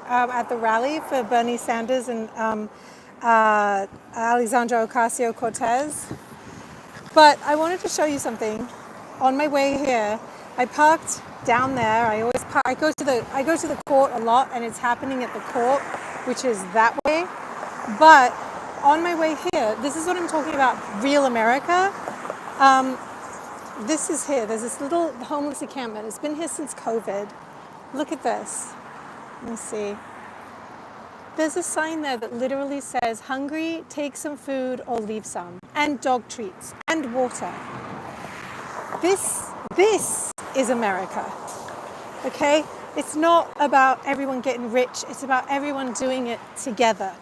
at the rally for Bernie Sanders and Alexandra Ocasio-Cortez. But I wanted to show you something. On my way here, I parked down there. I go to the court a lot, and it's happening at the court, which is that way. But on my way here, this is what I'm talking about, real America. This is here. There's this little homeless encampment. It's been here since COVID. Look at this. Let me see. There's a sign there that literally says, hungry, take some food or leave some. And dog treats and water. This is America. Okay? It's not about everyone getting rich. It's about everyone doing it together.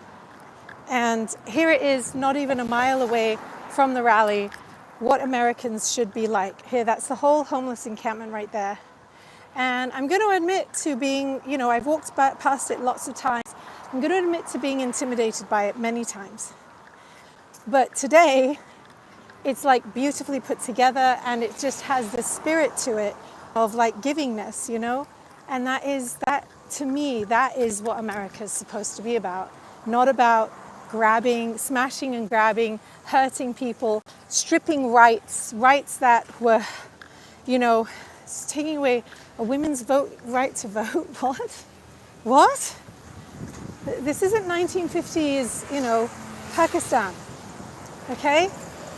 And here it is, not even a mile away from the rally, what Americans should be like. Here, that's the whole homeless encampment right there. And I'm going to admit to being, I've walked past it lots of times. I'm going to admit to being intimidated by it many times. But today, it's like beautifully put together, and it just has the spirit to it of like givingness, And that to me, that is what America is supposed to be about. Not about grabbing, smashing and grabbing, hurting people, stripping rights that were, taking away a women's right to vote. What? This isn't 1950s, Pakistan. Okay?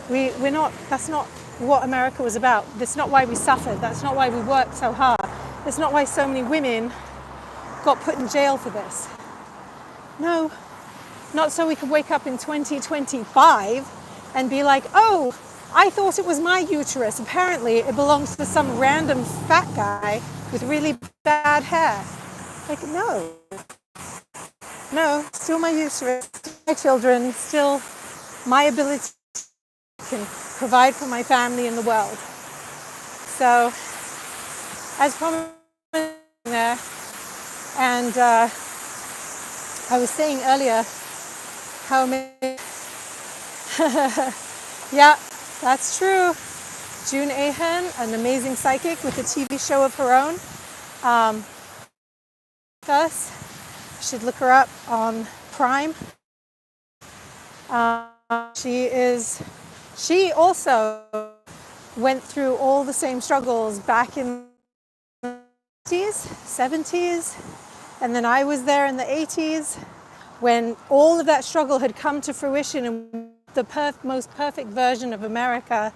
We're not, that's not what America was about. That's not why we suffered. That's not why we worked so hard. That's not why so many women got put in jail for this. No, not so we could wake up in 2025 and be like, oh, I thought it was my uterus. Apparently it belongs to some random fat guy with really bad hair. Like, no, still my uterus, still my children, still my ability to provide for my family in the world. So, as promised there, and I was saying earlier how many, yeah, that's true. June Ahern, an amazing psychic with a TV show of her own. Us, you should look her up on Prime. She also went through all the same struggles back in the 60s, 70s, and then I was there in the 80s when all of that struggle had come to fruition in the most perfect version of America,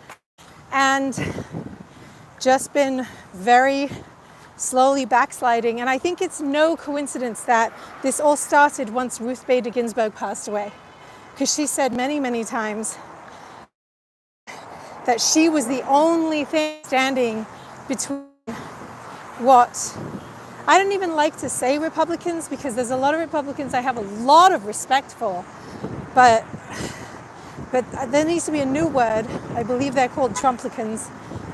and just been very slowly backsliding. And I think it's no coincidence that this all started once Ruth Bader Ginsburg passed away, because she said many, many times that she was the only thing standing between what I don't even like to say Republicans, because there's a lot of Republicans I have a lot of respect for, but there needs to be a new word. I believe they're called Trumplicans.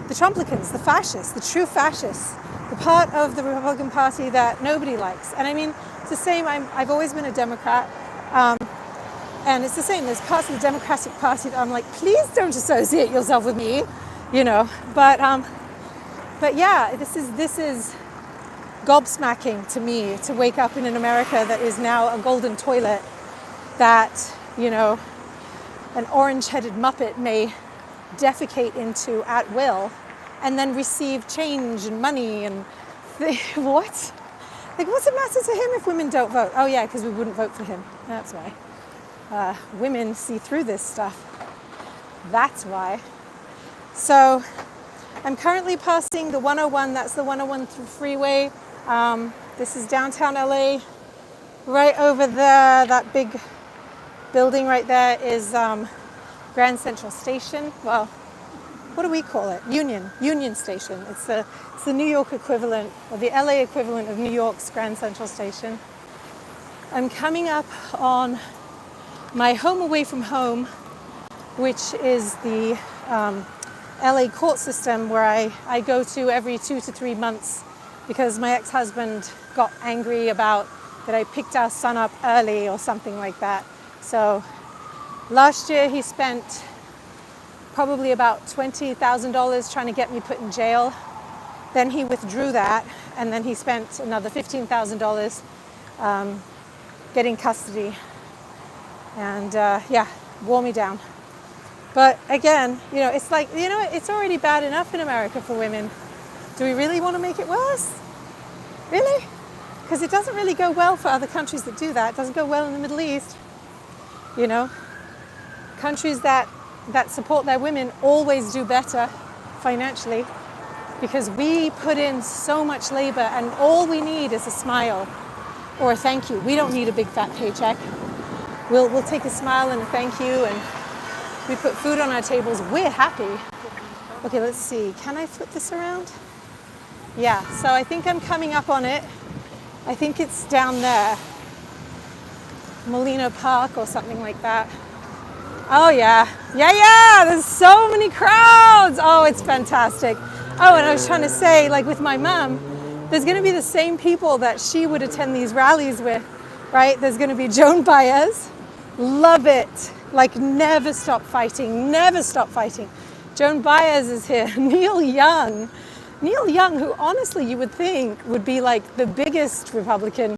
The Trumplicans, the fascists, the true fascists, the part of the Republican Party that nobody likes. And I mean, it's the same. I've always been a Democrat, and it's the same. There's parts of the Democratic Party that I'm like, please don't associate yourself with me, But yeah, this is gobsmacking to me to wake up in an America that is now a golden toilet that, an orange-headed Muppet may defecate into at will and then receive change and money and what? Like, what's it matter to him if women don't vote? Oh yeah, because we wouldn't vote for him. That's why. Women see through this stuff. That's why. So I'm currently passing the 101. That's the 101 freeway. This is downtown LA. Right over there, that big building right there is Grand Central Station. Well, what do we call it? Union Station. It's the New York equivalent, or the LA equivalent of New York's Grand Central Station. I'm coming up on my home away from home, which is the LA court system where I go to every 2 to 3 months, because my ex-husband got angry about that I picked our son up early or something like that. So last year he spent probably about $20,000 trying to get me put in jail. Then he withdrew that, and then he spent another $15,000 getting custody. And yeah, wore me down. But again, it's like, it's already bad enough in America for women. Do we really want to make it worse? Really? Because it doesn't really go well for other countries that do that. It doesn't go well in the Middle East. Countries that support their women always do better financially because we put in so much labor and all we need is a smile or a thank you. We don't need a big fat paycheck. We'll take a smile and a thank you, and we put food on our tables. We're happy. Okay, let's see. Can I flip this around? Yeah, so I think I'm coming up on it. I think it's down there. Molino Park or something like that. Oh yeah. Yeah, there's so many crowds. Oh, it's fantastic. Oh, and I was trying to say, like with my mom, there's going to be the same people that she would attend these rallies with, right? There's going to be Joan Baez. Love it. Like never stop fighting, never stop fighting. Joan Baez is here. Neil Young, who honestly you would think would be like the biggest Republican